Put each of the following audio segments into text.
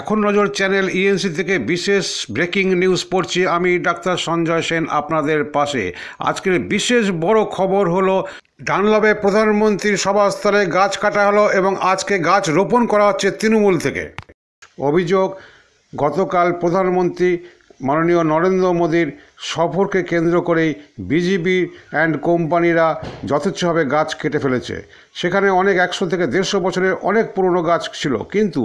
এখন নজর channel ENC থেকে বিশেষ ব্রেকিং নিউজ পড়ছি আমি ডাক্তার সঞ্জয় সেন আপনাদের পাশে। আজকের বিশেষ বড় খবর হলো ডানলপে প্রধানমন্ত্রীর সভাস্থলে গাছ কাটা হলো এবং আজকে গাছ রোপণ করা হচ্ছে তৃণমূল থেকে। অভিযোগ, গতকাল প্রধানমন্ত্রী মাননীয় নরেন্দ্র মোদীর সফরকে কেন্দ্র করেই বিজেপি অ্যান্ড কোম্পানিরা যথেচ্ছভাবে গাছ কেটে ফেলেছে। সেখানে অনেক 100 থেকে 150 বছরের অনেক পুরনো গাছ ছিল, কিন্তু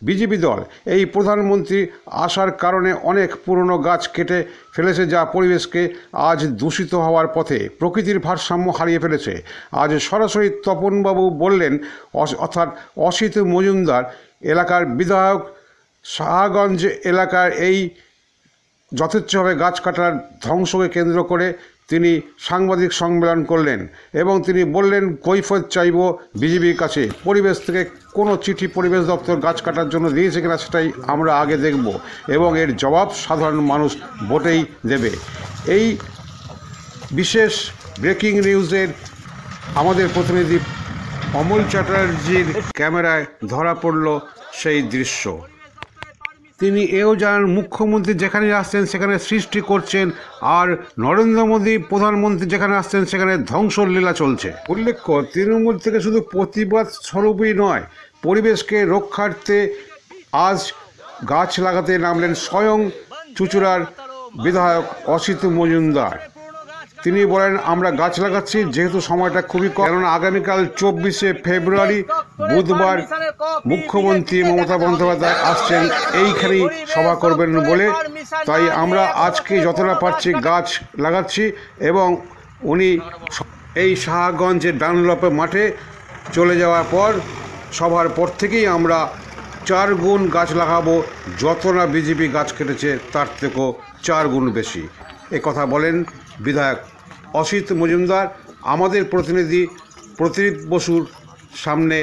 বিজেপি দল এই প্রধানমন্ত্রী আসার কারণে অনেক পুরনো গাছ কেটে ফেলেছে, যা পরিবেশকে আজ দূষিত হওয়ার পথে, প্রকৃতির ভারসাম্য হারিয়ে ফেলেছে। আজ সরাসরি তপনবাবু বললেন, অর্থাৎ অসিত মজুমদার এলাকার বিধায়ক, শাহগঞ্জ এলাকার এই যথেচ্ছভাবে গাছ কাটার ধ্বংসকে কেন্দ্র করে তিনি সাংবাদিক সম্মেলন করলেন এবং তিনি বললেন, কৈফিয়ত চাইব বিজেপির কাছে। পরিবেশ থেকে কোনো চিঠি পরিবেশ দপ্তর গাছ কাটার জন্য দিয়েছে কিনা সেটাই আমরা আগে দেখব এবং এর জবাব সাধারণ মানুষ ভোটেই দেবে। এই বিশেষ ব্রেকিং নিউজের আমাদের প্রতিনিধি অমল চ্যাটার্জির ক্যামেরায় ধরা পড়ল সেই দৃশ্য। তিনি এও জানান, মুখ্যমন্ত্রী যেখানে আসছেন সেখানে সৃষ্টি করছেন, আর নরেন্দ্র মোদী প্রধানমন্ত্রী যেখানে আসছেন সেখানে ধ্বংসলীলা চলছে। উল্লেখ্য, তৃণমূল থেকে শুধু প্রতিবাদ স্বরূপই নয়, পরিবেশকে রক্ষার্থে আজ গাছ লাগাতে নামলেন স্বয়ং চুঁচুড়ার বিধায়ক অসিত মজুমদার। তিনি বলেন, আমরা গাছ লাগাচ্ছি যেহেতু সময়টা খুবই কম, কেননা আগামীকাল 24শে ফেব্রুয়ারি বুধবার মুখ্যমন্ত্রী মমতা বন্দ্যোপাধ্যায় আসছেন, এইখানেই সভা করবেন বলে, তাই আমরা আজকে যতটা পারছি গাছ লাগাচ্ছি। এবং উনি এই শাহগঞ্জের ডানলপে মাঠে চলে যাওয়ার পর সভার পর থেকেই আমরা 4 গুণ গাছ লাগাবো, যত না বিজেপি গাছ কেটেছে তার থেকেও 4 গুণ বেশি। এ কথা বলেন বিধায়ক অসিত মজুমদার। আমাদের প্রতিনিধি প্রতীপ বসুর সামনে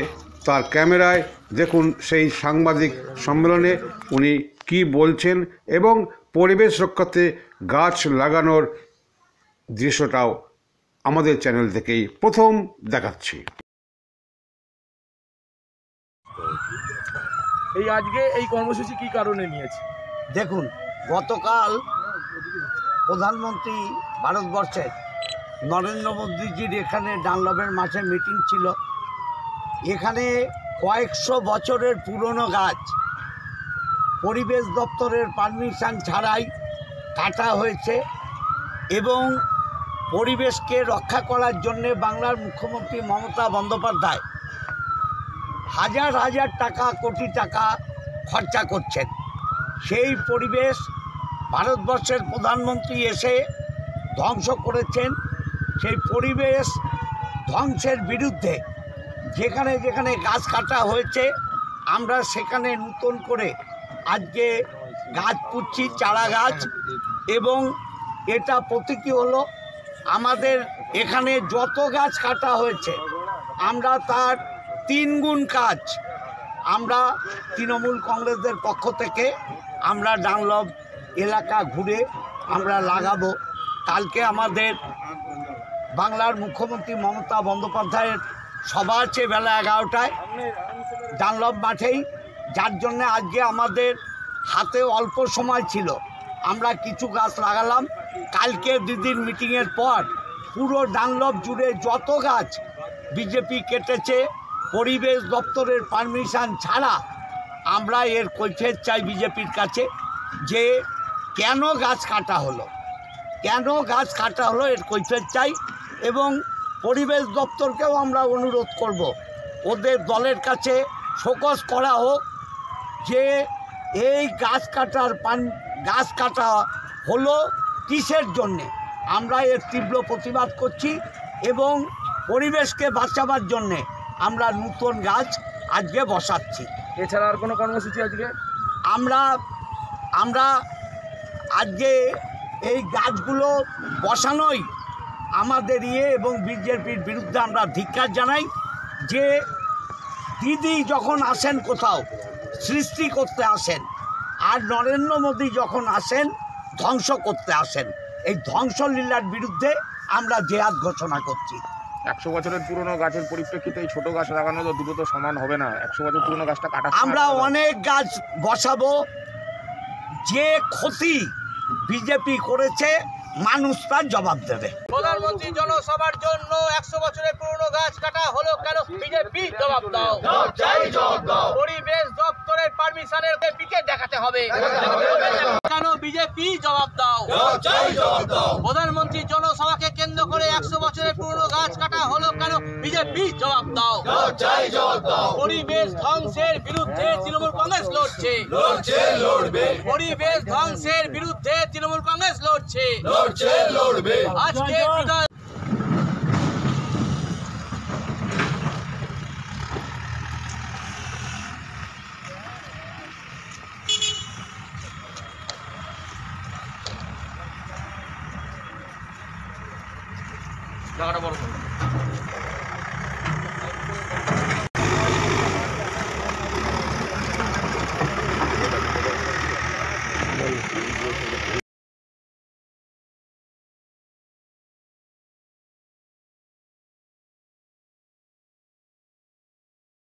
তার ক্যামেরায় দেখুন সেই সাংবাদিক সম্মেলনে উনি কি বলছেন এবং পরিবেশ রক্ষাতে গাছ লাগানোর দৃশ্যটাও আমাদের চ্যানেল থেকেই প্রথম দেখাচ্ছি। এই আজকে এই কর্মসূচি কি কারণে নিয়েছে? দেখুন, গতকাল প্রধানমন্ত্রী ভারতবর্ষের নরেন্দ্র মোদীজির এখানে ডানলপের মাঠে মিটিং ছিল। এখানে কয়েকশো বছরের পুরনো গাছ পরিবেশ দপ্তরের পারমিশন ছাড়াই কাটা হয়েছে এবং পরিবেশকে রক্ষা করার জন্যে বাংলার মুখ্যমন্ত্রী মমতা বন্দ্যোপাধ্যায় হাজার হাজার টাকা, কোটি টাকা খরচা করছেন। সেই পরিবেশ ভারতবর্ষের প্রধানমন্ত্রী এসে ধ্বংস করেছেন। সেই পরিবেশ ধ্বংসের বিরুদ্ধে যেখানে যেখানে গাছ কাটা হয়েছে আমরা সেখানে নতুন করে আজকে গাছ পুঁতছি, চারা গাছ। এবং এটা প্রতীকী হলো আমাদের এখানে যত গাছ কাটা হয়েছে আমরা তার 3 গুণ কাজ আমরা তৃণমূল কংগ্রেসের পক্ষ থেকে আমরা ডানলপ এলাকা ঘুরে আমরা লাগাবো। কালকে আমাদের বাংলার মুখ্যমন্ত্রী মমতা বন্দ্যোপাধ্যায়ের সভা আছে বেলা 11টায় ডানলপ মাঠেই, যার জন্যে আজকে আমাদের হাতে অল্প সময় ছিল, আমরা কিছু গাছ লাগালাম। কালকে দিদির মিটিংয়ের পর পুরো ডানলপ জুড়ে যত গাছ বিজেপি কেটেছে পরিবেশ দপ্তরের পারমিশন ছাড়া, আমরা এর কৈফিয়ত চাই বিজেপির কাছে যে কেন গাছ কাটা হলো, এর কৈফিয়ত চাই। এবং পরিবেশ দপ্তরকেও আমরা অনুরোধ করব ওদের দলের কাছে শোকজ করা হোক যে এই গাছ কাটা হলো কিসের জন্যে। আমরা এর তীব্র প্রতিবাদ করছি এবং পরিবেশকে বাঁচাবার জন্যে আমরা নতুন গাছ আজকে বসাচ্ছি। এছাড়া আর কোনো কর্মসূচি আজকে আমরা আজকে এই গাছগুলো বসানোই আমাদের এবং বিজেপির বিরুদ্ধে আমরা ধিক্কার জানাই যে দিদি যখন আসেন কোথাও সৃষ্টি করতে আসেন, আর নরেন্দ্র মোদী যখন আসেন ধ্বংস করতে আসেন। এই ধ্বংসলীলার বিরুদ্ধে আমরা জেহাদ ঘোষণা করছি। 100 বছরের পুরনো গাছের পরিপ্রেক্ষিতে এই ছোট গাছ লাগানো তো দুটো তো সমান হবে না। 100 বছর পুরনো গাছটা কাটা আমরা অনেক গাছ বসাবো। যে ক্ষতি বিজেপি করেছে মানুষ তার জবাব দেবে। প্রধানমন্ত্রী জনসভার জন্য 100 বছরের পুরনো গাছ কাটা হলো কেন? বিজেপি জবাব দাও। পরিবেশ দপ্তরের পারমিশনের পিকে দেখাতে হবে কেন? বিজেপি জবাব দাও। প্রধানমন্ত্রী জনসভাকে কেন্দ্র করে 100 বছরের পুরনো গাছ কাটা হলো কেন? বিজেপি জবাব দাও। পরিবেশ ধ্বংসের বিরুদ্ধে তৃণমূল কংগ্রেস লড়ছে। পরিবেশ ধ্বংসের বিরুদ্ধে তৃণমূল কংগ্রেস লড়ছে। আজকে বিধান জায়গাটা বড় করো।